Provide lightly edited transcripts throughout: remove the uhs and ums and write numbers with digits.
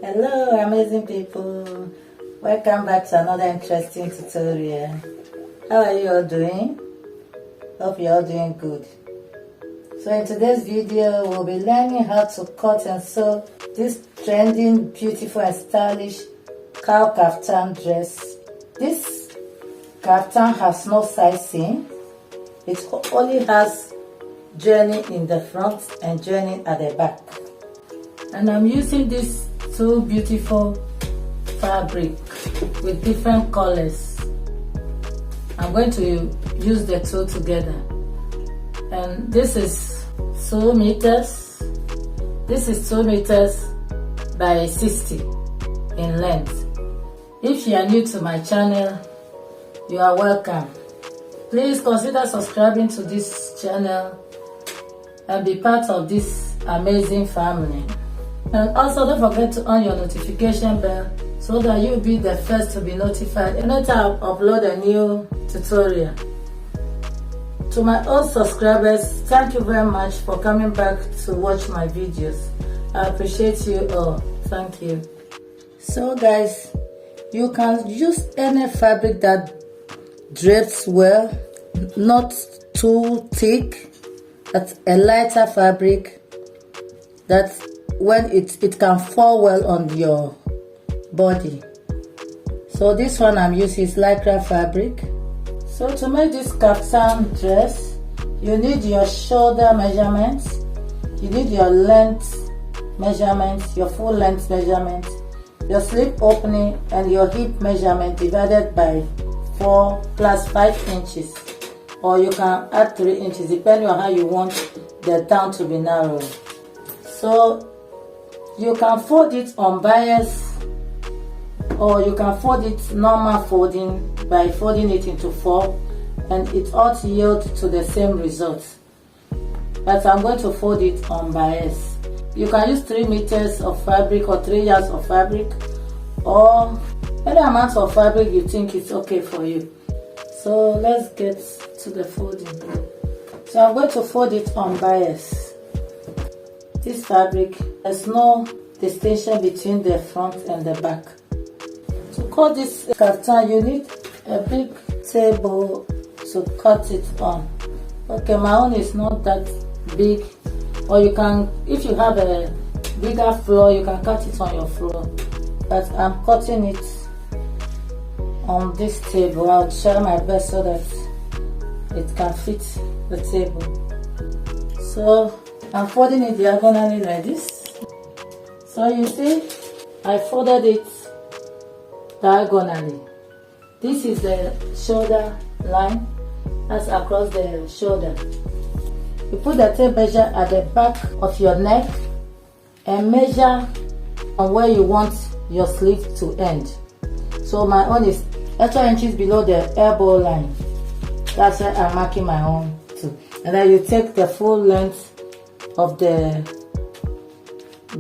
Hello amazing people, welcome back to another interesting tutorial. How are you all doing? Hope you're all doing good. So in today's video we'll be learning how to cut and sew this trending, beautiful and stylish cowl kaftan dress. This kaftan has no side seam. It only has journey in the front and journey at the back. And I'm using this two beautiful fabric with different colors. I'm going to use the two together. And this is 2 meters. This is 2 meters by 60 in length. If you are new to my channel, you are welcome. Please consider subscribing to this channel and be part of this amazing family. And also don't forget to on your notification bell so that you'll be the first to be notified anytime I upload a new tutorial. To my old subscribers, thank you very much for coming back to watch my videos. I appreciate you all. Thank you. So guys, you can use any fabric that drapes well, not too thick, that's a lighter fabric that when it can fall well on your body. So this one I'm using is lycra fabric. So to make this kaftan dress, you need your shoulder measurements, you need your length measurements, your full length measurement, your slip opening and your hip measurement divided by 4 plus 5 inches, or you can add 3 inches depending on how you want the down to be narrow. So you can fold it on bias, or you can fold it normal folding by folding it into 4, and it ought to yield to the same result. But I'm going to fold it on bias. You can use 3 meters of fabric or 3 yards of fabric, or any amount of fabric you think is okay for you. So let's get to the folding. So I'm going to fold it on bias. This fabric, there's no distinction between the front and the back. To cut this kaftan, you need a big table to cut it on. Okay, my own is not that big, or you can, if you have a bigger floor, you can cut it on your floor. But I'm cutting it on this table. I'll try my best so that it can fit the table. So I'm folding it diagonally like this. So you see, I folded it diagonally. This is the shoulder line, that's across the shoulder. You put the tape measure at the back of your neck and measure on where you want your sleeve to end. So my own is 12 inches below the elbow line. That's where I'm marking my own too. And then you take the full length of the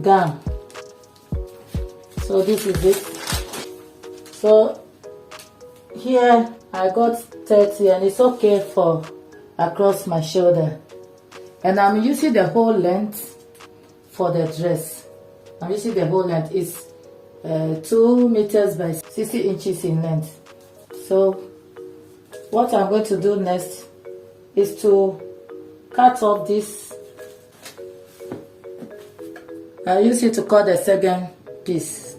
gown. So this is it. So here I got 30, and it's okay for across my shoulder. And I'm using the whole length for the dress. I'm using the whole length. It's 2 meters by 60 inches in length. So what I'm going to do next is to cut off this. I use it to cut the second piece.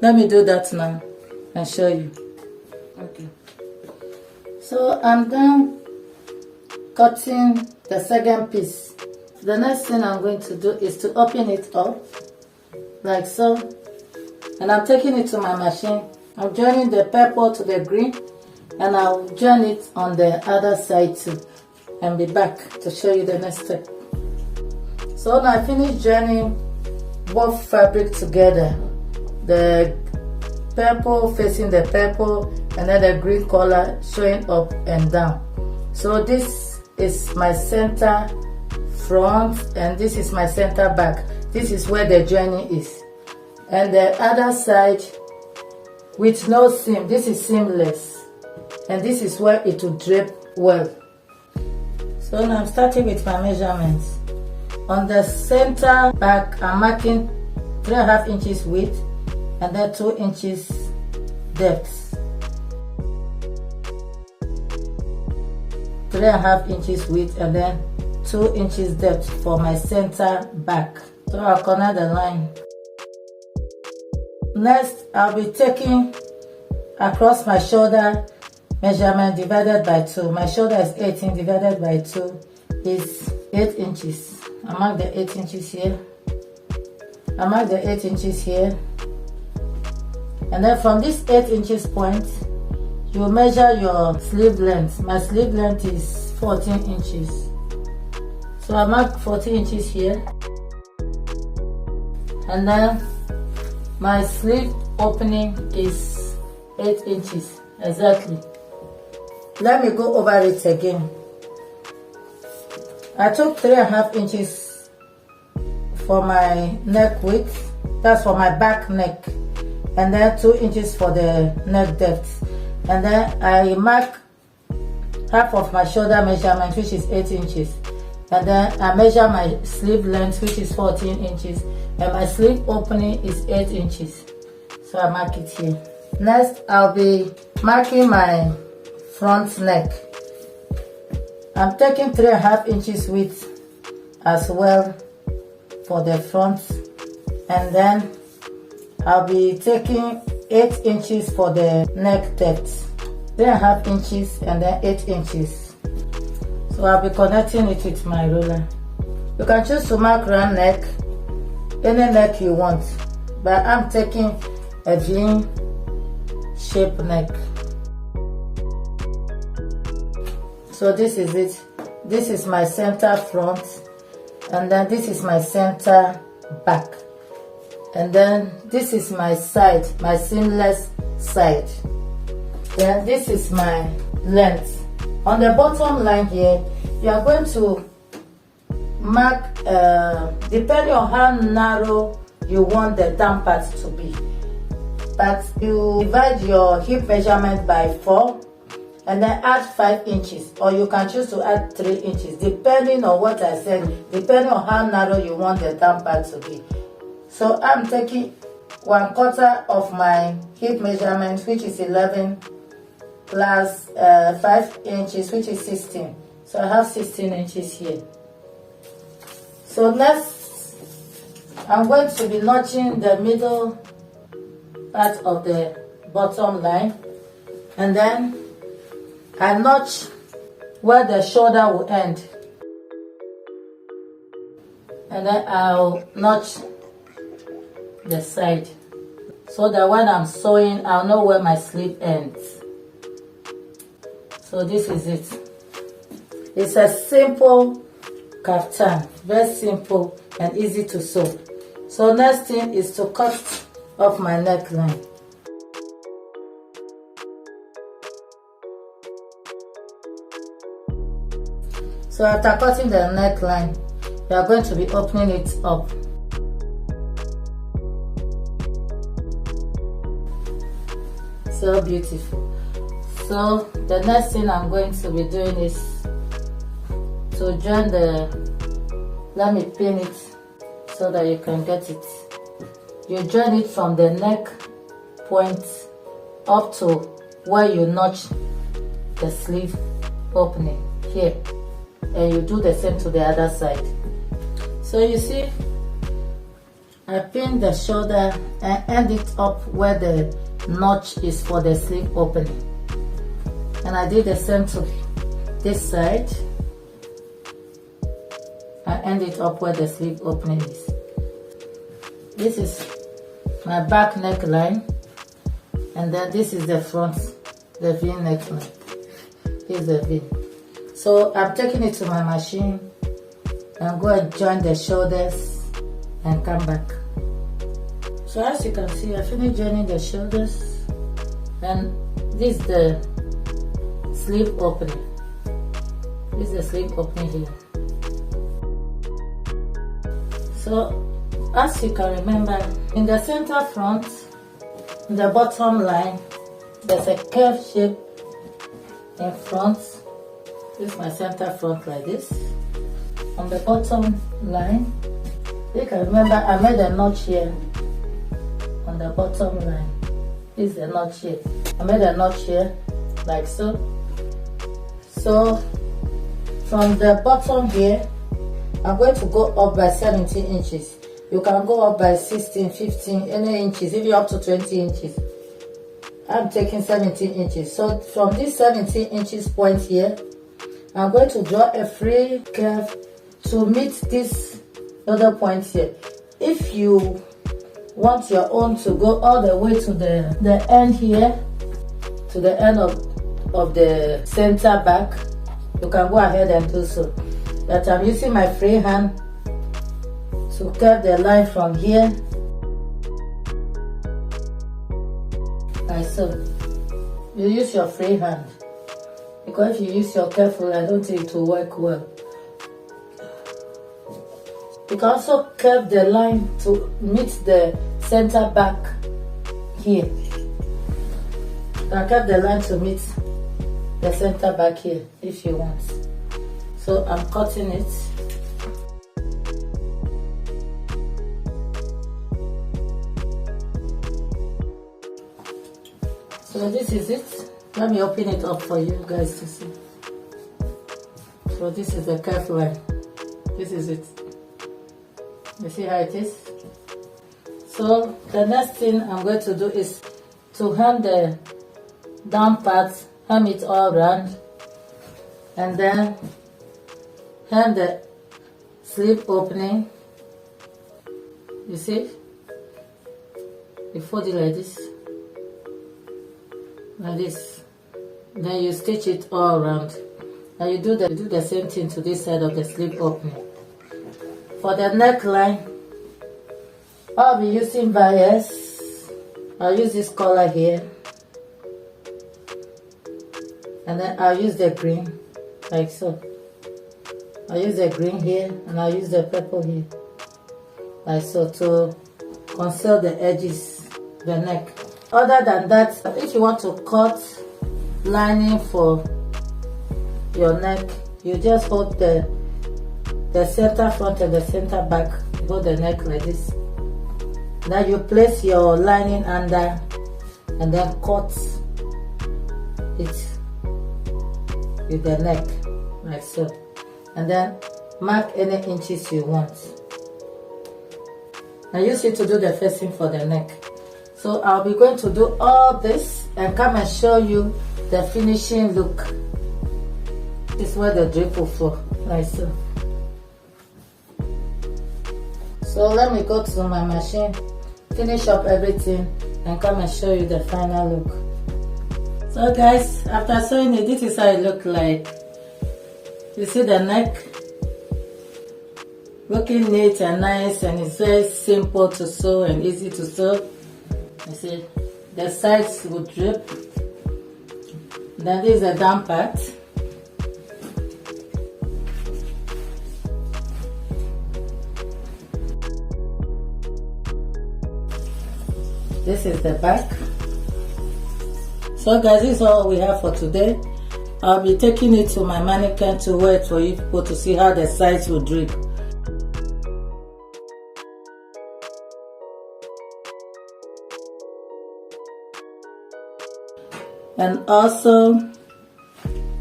Let me do that now and show you. Okay. So I'm done cutting the second piece. The next thing I'm going to do is to open it up like so. And I'm taking it to my machine. I'm joining the purple to the green, and I'll join it on the other side too, and be back to show you the next step. So now I finished joining both fabric together, the purple facing the purple and then the green color showing up and down. So this is my center front and this is my center back. This is where the joining is, and the other side with no seam, this is seamless, and this is where it will drape well. So now I'm starting with my measurements. On the center back, I'm marking 3.5 inches width and then 2 inches depth. 3.5 inches width and then 2 inches depth for my center back. So I'll connect the line. Next, I'll be taking across my shoulder measurement divided by 2. My shoulder is 18 divided by 2 is 8 inches. I mark the 8 inches here. I mark the 8 inches here. And then from this 8 inches point, you measure your sleeve length. My sleeve length is 14 inches. So I mark 14 inches here. And then my sleeve opening is 8 inches exactly. Let me go over it again. I took 3.5 inches for my neck width, that's for my back neck, and then 2 inches for the neck depth. And then I mark half of my shoulder measurement, which is 8 inches. And then I measure my sleeve length, which is 14 inches. And my sleeve opening is 8 inches. So I mark it here. Next, I'll be marking my front neck. I'm taking 3.5 inches width as well for the front. And then I'll be taking 8 inches for the neck depth. 3.5 inches and then 8 inches. So I'll be connecting it with my ruler. You can choose to mark round neck, any neck you want, but I'm taking a V shape neck. So this is it. This is my center front, and then this is my center back, and then this is my side, my seamless side. Then this is my length. On the bottom line here, you are going to mark depending on how narrow you want the down part to be. But you divide your hip measurement by 4 and then add 5 inches, or you can choose to add 3 inches depending on what I said, depending on how narrow you want the down part to be. So I'm taking 1/4 of my hip measurement, which is 11, plus 5 inches, which is 16. So I have 16 inches here. So next, I'm going to be notching the middle part of the bottom line, and then I notch where the shoulder will end, and then I'll notch the side so that when I'm sewing, I'll know where my sleeve ends. So this is it. It's a simple kaftan, very simple and easy to sew. So next thing is to cut off my neckline. So after cutting the neckline, you are going to be opening it up. So beautiful. So the next thing I'm going to be doing is to join let me pin it so that you can get it. You join it from the neck point up to where you notch the sleeve opening here, and you do the same to the other side. So you see, I pin the shoulder and end it up where the notch is for the sleeve opening, and I did the same to this side. I end it up where the sleeve opening is. This is my back neckline, and then this is the front, the V neckline. Here's the V. So I'm taking it to my machine and go and join the shoulders and come back. So as you can see, I finished joining the shoulders, and this is the sleeve opening. This is the sleeve opening here. So as you can remember, in the center front, in the bottom line, there's a curved shape in front. This is my center front like this. On the bottom line, you can remember I made a notch here the bottom line. This is the notch here. I made a notch here like so. So from the bottom here, I'm going to go up by 17 inches. You can go up by 16, 15, any inches, even up to 20 inches. I'm taking 17 inches. So from this 17 inches point here, I'm going to draw a free curve to meet this other point here. If you want your own to go all the way to the end here, to the end of the center back, you can go ahead and do so. But I'm using my free hand to curve the line from here, like so. You use your free hand, because if you use your careful, I don't think it will work well. You can also curve the line to meet the center back here. You can curve the line to meet the center back here if you want. So I'm cutting it. So this is it. Let me open it up for you guys to see. So this is the curve line. This is it. You see how it is? So the next thing I'm going to do is to hem the down part, hem it all around, and then hem the sleeve opening. You see? You fold it like this. Like this. Then you stitch it all around. And you do the same thing to this side of the sleeve opening. For the neckline, I'll be using bias. I'll use this color here. And then I'll use the green, like so. I'll use the green here, and I'll use the purple here, like so, to conceal the edges, the neck. Other than that, if you want to cut lining for your neck, you just hold the center front and the center back, hold the neck like this. Then you place your lining under and then cut it with the neck, like so. And then mark any inches you want. I use it to do the facing for the neck. So I'll be going to do all this and come and show you the finishing look. This is where the drape will flow, like so. So let me go to my machine, finish up everything, and come and show you the final look. So guys, after sewing it, this is how it looks like. You see the neck? Looking neat and nice, and it's very simple to sew and easy to sew. You see, the sides will drip. Then this is the down part. This is the back. So guys, this is all we have for today. I'll be taking it to my mannequin to wear it for you people to see how the sides will drip. And also,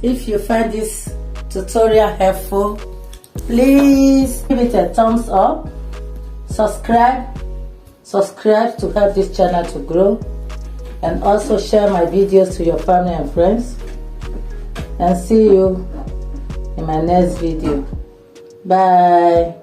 if you find this tutorial helpful, please give it a thumbs up, subscribe to help this channel to grow, and also share my videos to your family and friends. And see you in my next video. Bye.